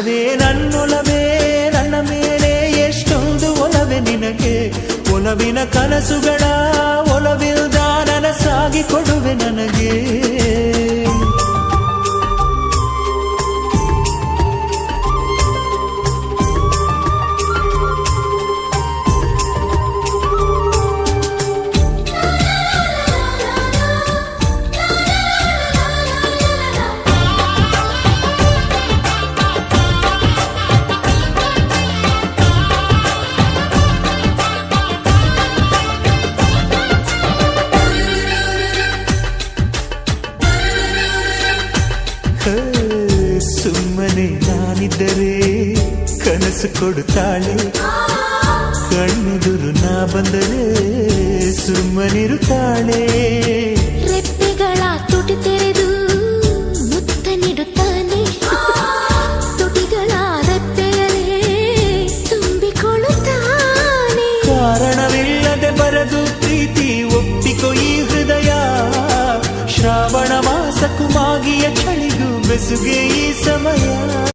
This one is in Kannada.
ಒಲವೇ ನನ್ನೊಲವೇ ನನ್ನ ಮೇಲೆ ಎಷ್ಟೊಂದು ಒಲವೇ ನಿನಗೆ ಒಲವಿನ ಕನಸುಗಳ ಒಲವಿಲ್ದ ನನಸಾಗಿ ಕೊಡುವೆ ನನಗೆ ಸುಮ್ಮನೆ ನಾನಿದ್ದರೆ ಕನಸು ಕೊಡುತ್ತಾಳೆ ಕಣ್ಣೆದುರು ನಾ ಬಂದರೆ ಸುಮ್ಮನಿರುತ್ತಾಳೆ ರೆಪ್ಪೆಗಳ ತುಟಿ ತೆರೆದು ಮುತ್ತ ನೀಡುತ್ತಾನೆ ತುಟಿಗಳ ರೆಪ್ಪೆಯಲೇ ತುಂಬಿಕೊಳ್ಳುತ್ತಾನೆ ಕಾರಣವಿಲ್ಲದೆ ಬರದು ಪ್ರೀತಿ ಒಪ್ಪಿಕೊ ಈ ಹೃದಯ ಶ್ರಾವಣ ಮಾಸಕ್ಕೂ ಮಾಗಿಯ ಚಳಿಗೂ ಬೆಸುಗೆ ಈ ಸಮಯ